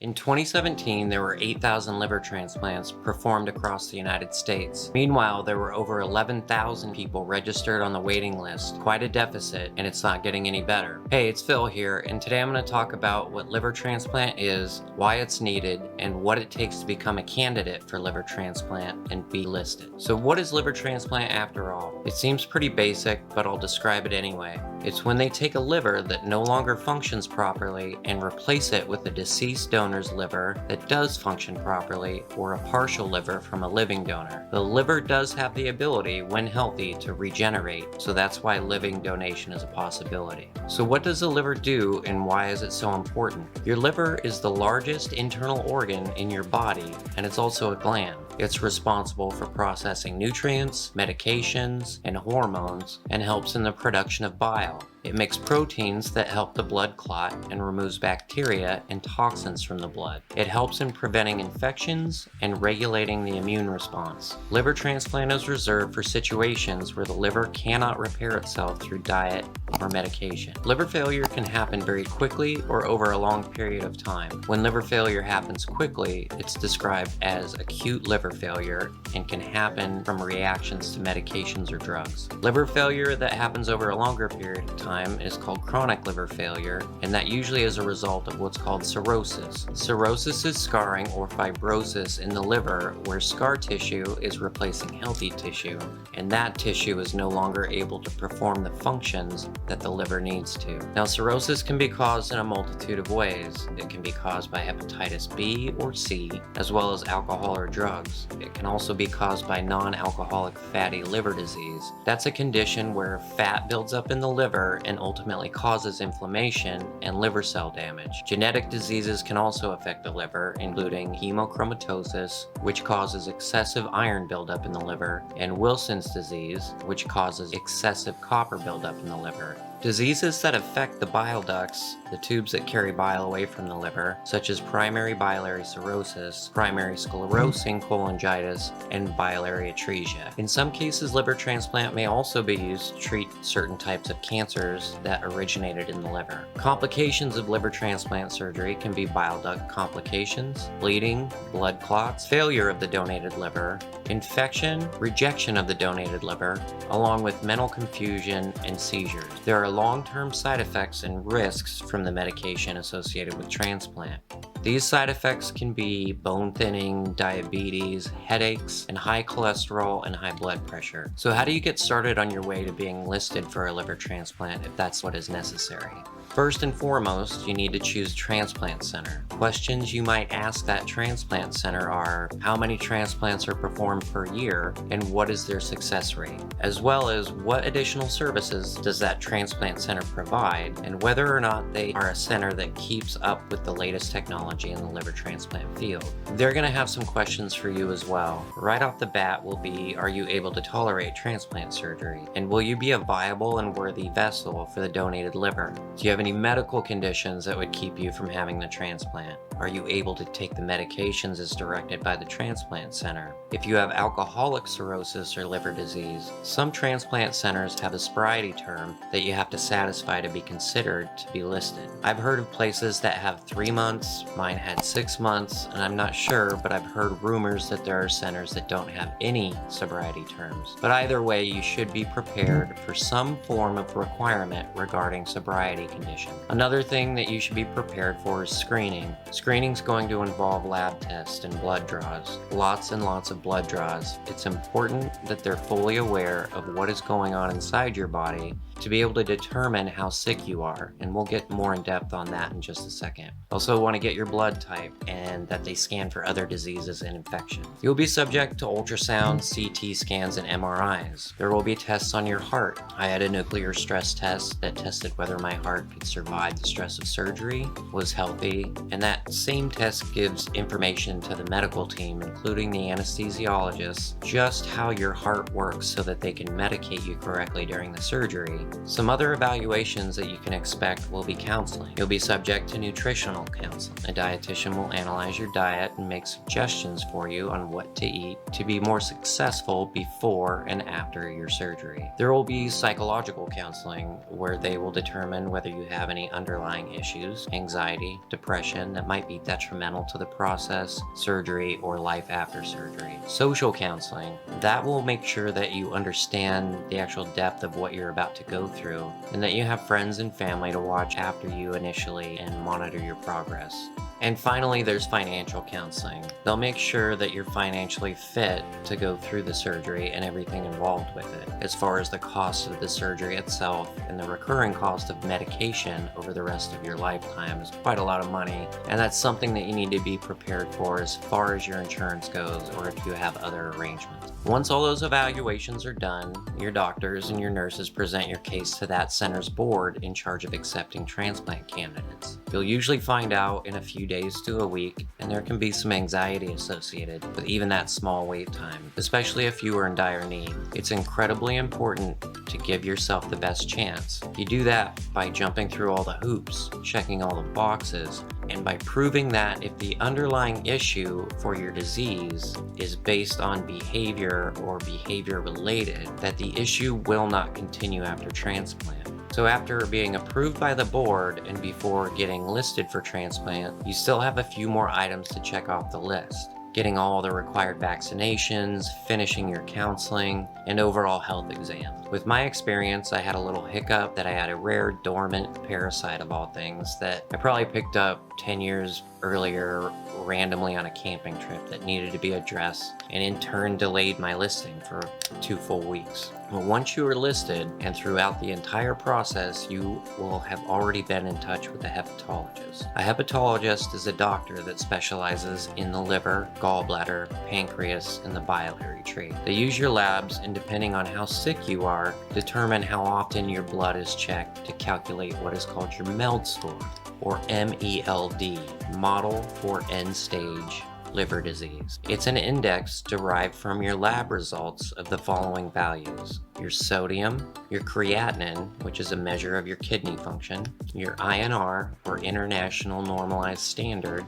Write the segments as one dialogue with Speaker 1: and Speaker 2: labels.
Speaker 1: In 2017, there were 8,000 liver transplants performed across the United States. Meanwhile, there were over 11,000 people registered on the waiting list. Quite a deficit, and it's not getting any better. Hey, it's Phil here, and today I'm going to talk about what liver transplant is, why it's needed, and what it takes to become a candidate for liver transplant and be listed. So what is liver transplant after all? It seems pretty basic, but I'll describe it anyway. It's when they take a liver that no longer functions properly and replace it with a deceased donor's liver that does function properly, or a partial liver from a living donor. The liver does have the ability, when healthy, to regenerate, so that's why living donation is a possibility. So what does the liver do and why is it so important? Your liver is the largest internal organ in your body, and it's also a gland. It's responsible for processing nutrients, medications, and hormones, and helps in the production of bile. It makes proteins that help the blood clot and removes bacteria and toxins from the blood. It helps in preventing infections and regulating the immune response. Liver transplant is reserved for situations where the liver cannot repair itself through diet or medication. Liver failure can happen very quickly or over a long period of time. When liver failure happens quickly, it's described as acute liver failure and can happen from reactions to medications or drugs. Liver failure that happens over a longer period of time is called chronic liver failure, and that usually is a result of what's called cirrhosis. Cirrhosis is scarring or fibrosis in the liver where scar tissue is replacing healthy tissue, and that tissue is no longer able to perform the functions that the liver needs to. Now, cirrhosis can be caused in a multitude of ways. It can be caused by hepatitis B or C, as well as alcohol or drugs. It can also be caused by non-alcoholic fatty liver disease. That's a condition where fat builds up in the liver and ultimately causes inflammation and liver cell damage. Genetic diseases can also affect the liver, including hemochromatosis, which causes excessive iron buildup in the liver, and Wilson's disease, which causes excessive copper buildup in the liver. Diseases that affect the bile ducts, the tubes that carry bile away from the liver, such as primary biliary cirrhosis, primary sclerosing cholangitis, and biliary atresia. In some cases, liver transplant may also be used to treat certain types of cancers that originated in the liver. Complications of liver transplant surgery can be bile duct complications, bleeding, blood clots, failure of the donated liver, infection, rejection of the donated liver, along with mental confusion and seizures. There are long-term side effects and risks from the medication associated with transplant. These side effects can be bone thinning, diabetes, headaches, and high cholesterol and high blood pressure. So how do you get started on your way to being listed for a liver transplant if that's what is necessary? First and foremost, you need to choose a transplant center. Questions you might ask that transplant center are, how many transplants are performed per year and what is their success rate? As well as what additional services does that transplant center provide, and whether or not they are a center that keeps up with the latest technology in the liver transplant field. They're going to have some questions for you as well. Right off the bat will be, are you able to tolerate transplant surgery? And will you be a viable and worthy vessel for the donated liver? Do you have any medical conditions that would keep you from having the transplant? Are you able to take the medications as directed by the transplant center? If you have alcoholic cirrhosis or liver disease, some transplant centers have a sobriety term that you have to satisfy to be considered to be listed. I've heard of places that have 3 months, mine had 6 months, and I'm not sure, but I've heard rumors that there are centers that don't have any sobriety terms. But either way, you should be prepared for some form of requirement regarding sobriety conditions. Another thing that you should be prepared for is screening. Screening's going to involve lab tests and blood draws. Lots and lots of blood draws. It's important that they're fully aware of what is going on inside your body to be able to determine how sick you are, and we'll get more in depth on that in just a second. Also want to get your blood type and that they scan for other diseases and infections. You'll be subject to ultrasound, CT scans, and MRIs. There will be tests on your heart. I had a nuclear stress test that tested whether my heart could survive the stress of surgery, was healthy, and that same test gives information to the medical team, including the anesthesiologist, just how your heart works so that they can medicate you correctly during the surgery family. Some other evaluations that you can expect will be counseling. You'll be subject to nutritional counseling. A dietitian will analyze your diet and make suggestions for you on what to eat to be more successful before and after your surgery. There will be psychological counseling where they will determine whether you have any underlying issues, anxiety, depression that might be detrimental to the process, surgery, or life after surgery. Social counseling, that will make sure that you understand the actual depth of what you're about to go through and that you have friends and family to watch after you initially and monitor your progress. And finally, there's financial counseling. They'll make sure that you're financially fit to go through the surgery and everything involved with it, as far as the cost of the surgery itself and the recurring cost of medication over the rest of your lifetime is quite a lot of money, and that's something that you need to be prepared for as far as your insurance goes or if you have other arrangements. Once all those evaluations are done, your doctors and your nurses present your case to that center's board in charge of accepting transplant candidates. You'll usually find out in a few days to a week, and there can be some anxiety associated with even that small wait time, especially if you are in dire need. It's incredibly important to give yourself the best chance. You do that by jumping through all the hoops, checking all the boxes, and by proving that if the underlying issue for your disease is based on behavior or behavior related, that the issue will not continue after transplant. So after being approved by the board and before getting listed for transplant, you still have a few more items to check off the list. Getting all the required vaccinations, finishing your counseling, and overall health exams. With my experience, I had a little hiccup that I had a rare dormant parasite of all things that I probably picked up 10 years earlier randomly on a camping trip that needed to be addressed, and in turn delayed my listing for 2 full weeks. But once you are listed and throughout the entire process, you will have already been in touch with a hepatologist. A hepatologist is a doctor that specializes in the liver, gallbladder, pancreas, and the biliary tree. They use your labs and, depending on how sick you are, determine how often your blood is checked to calculate what is called your MELD score, or MELD, Model for End-Stage Liver Disease. It's an index derived from your lab results of the following values: your sodium, your creatinine, which is a measure of your kidney function, your INR, or International Normalized Standard,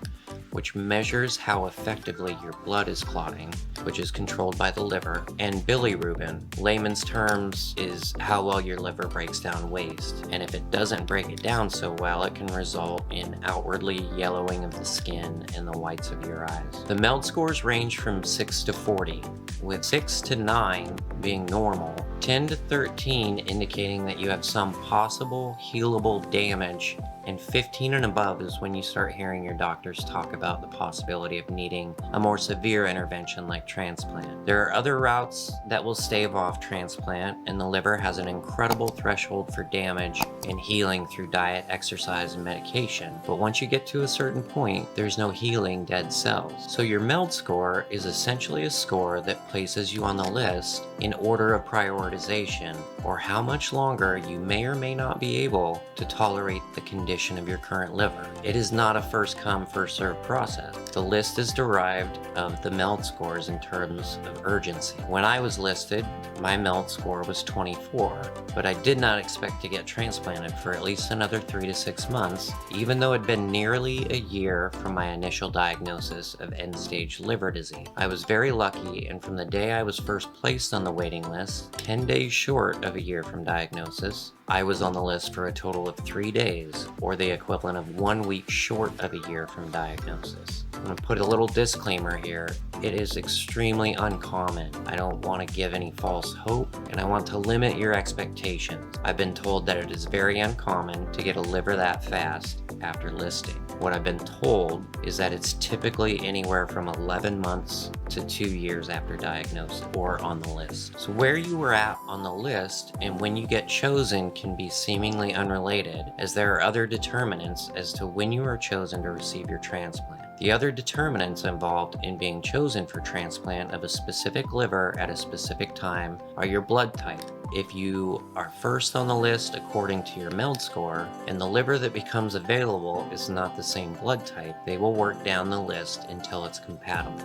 Speaker 1: which measures how effectively your blood is clotting, which is controlled by the liver, and bilirubin, layman's terms, is how well your liver breaks down waste, and if it doesn't break it down so well, it can result in outwardly yellowing of the skin and the whites of your eyes. The MELD scores range from 6 to 40, with 6 to 9 being normal, 10 to 13 indicating that you have some possible healable damage, and 15 and above is when you start hearing your doctors talk about the possibility of needing a more severe intervention like transplant. There are other routes that will stave off transplant, and the liver has an incredible threshold for damage and healing through diet, exercise, and medication. But once you get to a certain point, there's no healing dead cells. So your MELD score is essentially a score that places you on the list in order of prioritization, or how much longer you may or may not be able to tolerate the condition of your current liver. It is not a first come, first served process. The list is derived of the MELD scores in terms of urgency. When I was listed, my MELD score was 24, but I did not expect to get transplanted for at least another 3 to 6 months, even though it had been nearly a year from my initial diagnosis of end-stage liver disease. I was very lucky, and from the day I was first placed on the waiting list, 10 days short of a year from diagnosis, I was on the list for a total of 3 days, or the equivalent of 1 week short of a year from diagnosis. I'm going to put a little disclaimer here. It is extremely uncommon. I don't want to give any false hope, and I want to limit your expectations. I've been told that it is very uncommon to get a liver that fast after listing. What I've been told is that it's typically anywhere from 11 months to 2 years after diagnosis or on the list. So where you were at on the list and when you get chosen can be seemingly unrelated, as there are other determinants as to when you are chosen to receive your transplant. The other determinants involved in being chosen for transplant of a specific liver at a specific time are your blood type. If you are first on the list according to your MELD score, and the liver that becomes available is not the same blood type, they will work down the list until it's compatible.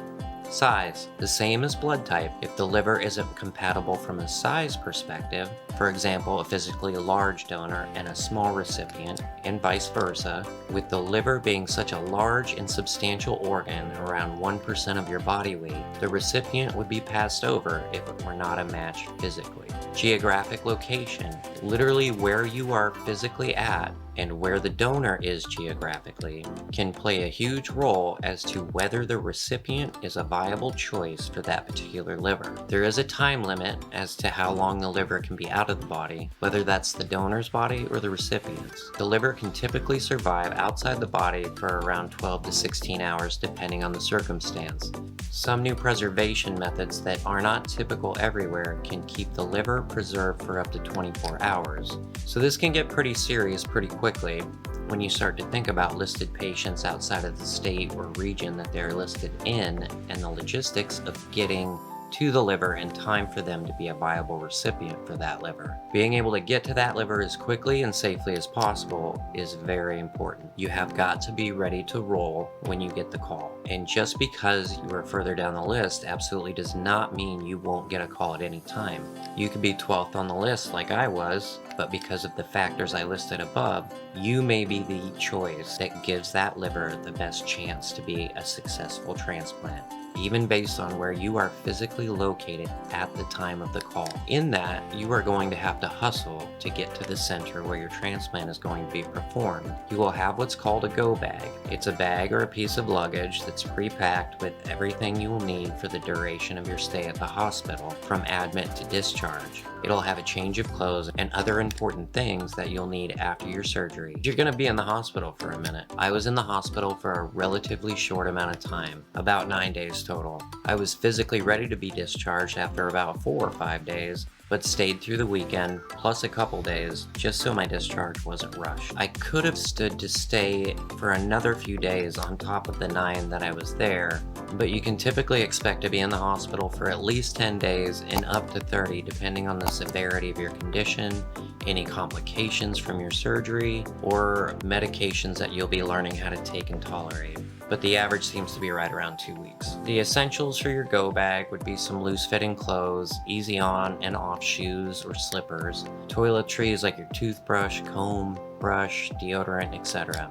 Speaker 1: Size. The same as blood type. If the liver isn't compatible from a size perspective, for example, a physically large donor and a small recipient, and vice versa, with the liver being such a large and substantial organ, around 1% of your body weight, the recipient would be passed over if it were not a match physically. Geographic location. Literally where you are physically at and where the donor is geographically can play a huge role as to whether the recipient is a viable choice for that particular liver. There is a time limit as to how long the liver can be out of the body, whether that's the donor's body or the recipient's. The liver can typically survive outside the body for around 12 to 16 hours depending on the circumstance. Some new preservation methods that are not typical everywhere can keep the liver preserved for up to 24 hours. So this can get pretty serious pretty quickly when you start to think about listed patients outside of the state or region that they're listed in and the logistics of getting to the liver in time for them to be a viable recipient for that liver. Being able to get to that liver as quickly and safely as possible is very important. You have got to be ready to roll when you get the call. And just because you are further down the list absolutely does not mean you won't get a call at any time. You could be 12th on the list like I was, but because of the factors I listed above, you may be the choice that gives that liver the best chance to be a successful transplant, even based on where you are physically located at the time of the call. In that, you are going to have to hustle to get to the center where your transplant is going to be performed. You will have what's called a go bag. It's a bag or a piece of luggage that's pre-packed with everything you will need for the duration of your stay at the hospital, from admit to discharge. It'll have a change of clothes and other important things that you'll need after your surgery. You're going to be in the hospital for a minute. I was in the hospital for a relatively short amount of time, about 9 days total. I was physically ready to be discharged after about 4 or 5 days, but stayed through the weekend plus a couple days just so my discharge wasn't rushed. I could have stood to stay for another few days on top of the 9 that I was there, but you can typically expect to be in the hospital for at least 10 days and up to 30 depending on the severity of your condition, any complications from your surgery, or medications that you'll be learning how to take and tolerate. But the average seems to be right around 2 weeks. The essentials for your go bag would be some loose-fitting clothes, easy on and off shoes or slippers, toiletries like your toothbrush, comb, brush, deodorant, etc.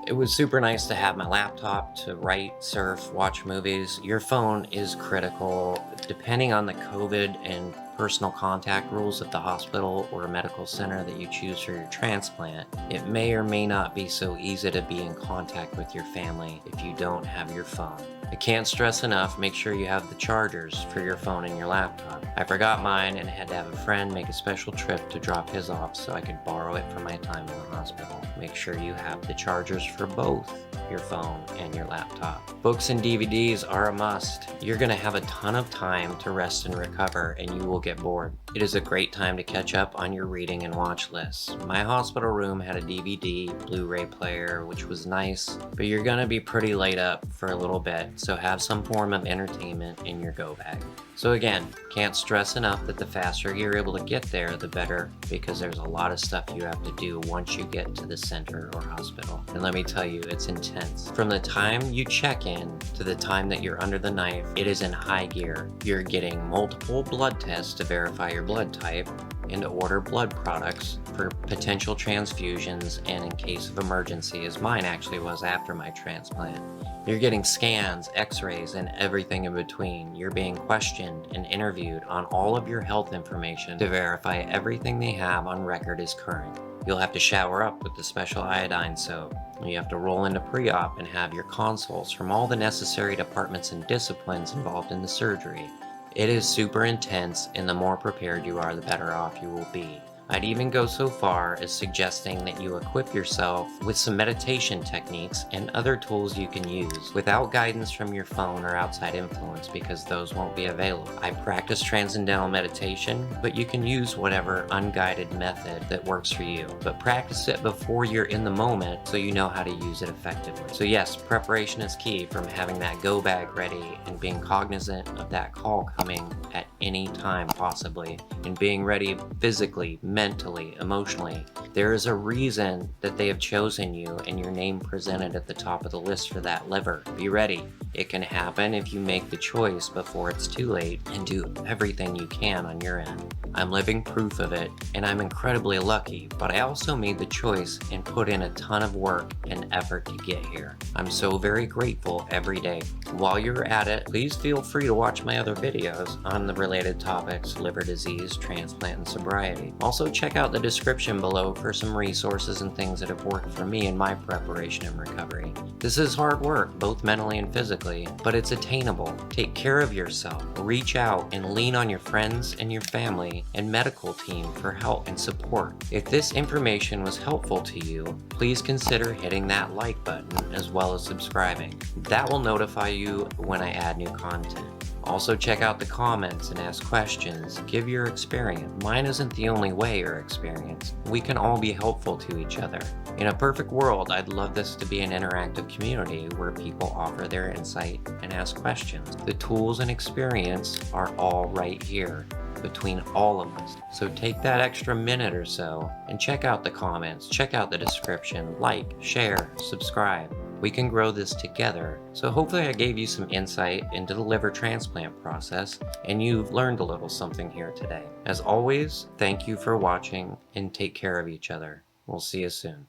Speaker 1: It was super nice to have my laptop to write, surf, watch movies. Your phone is critical. Depending on the COVID and personal contact rules at the hospital or medical center that you choose for your transplant, it may or may not be so easy to be in contact with your family if you don't have your phone. I can't stress enough, make sure you have the chargers for your phone and your laptop. I forgot mine and had to have a friend make a special trip to drop his off so I could borrow it for my time in the hospital. Make sure you have the chargers for both your phone and your laptop. Books and DVDs are a must. You're going to have a ton of time to rest and recover, and you will get bored. It is a great time to catch up on your reading and watch lists. My hospital room had a DVD, Blu-ray player, which was nice, but you're going to be pretty laid up for a little bit, so have some form of entertainment in your go bag. So again, can't stress enough that the faster you're able to get there, the better, because there's a lot of stuff you have to do once you get to the center or hospital. And let me tell you, it's intense. From the time you check in to the time that you're under the knife, it is in high gear. You're getting multiple blood tests to verify your blood type and to order blood products for potential transfusions and in case of emergency, as mine actually was after my transplant. You're getting scans, x-rays, and everything in between. You're being questioned and interviewed on all of your health information to verify everything they have on record is current. You'll have to shower up with the special iodine soap. You have to roll into pre-op and have your consults from all the necessary departments and disciplines involved in the surgery. It is super intense, and the more prepared you are, the better off you will be. I'd even go so far as suggesting that you equip yourself with some meditation techniques and other tools you can use without guidance from your phone or outside influence, because those won't be available. I practice transcendental meditation, but you can use whatever unguided method that works for you. But practice it before you're in the moment so you know how to use it effectively. So yes, preparation is key, from having that go bag ready and being cognizant of that call coming at any time possibly, and being ready physically, mentally, emotionally. There is a reason that they have chosen you and your name presented at the top of the list for that liver. Be ready. It can happen if you make the choice before it's too late and do everything you can on your end. I'm living proof of it, and I'm incredibly lucky, but I also made the choice and put in a ton of work and effort to get here. I'm so very grateful every day. While you're at it, please feel free to watch my other videos on the related topics: liver disease, transplant, and sobriety. Also check out the description below for some resources and things that have worked for me in my preparation and recovery. This is hard work, both mentally and physically, but it's attainable. Take care of yourself. Reach out and lean on your friends and your family and medical team for help and support. If this information was helpful to you, please consider hitting that like button as well as subscribing. That will notify you when I add new content. Also check out the comments and ask questions. Give your experience. Mine isn't the only way you're experienced. We can all be helpful to each other. In a perfect world, I'd love this to be an interactive community where people offer their insight and ask questions. The tools and experience are all right here between all of us. So take that extra minute or so and check out the comments, check out the description, like, share, subscribe. We can grow this together. So hopefully I gave you some insight into the liver transplant process and you've learned a little something here today. As always, thank you for watching and take care of each other. We'll see you soon.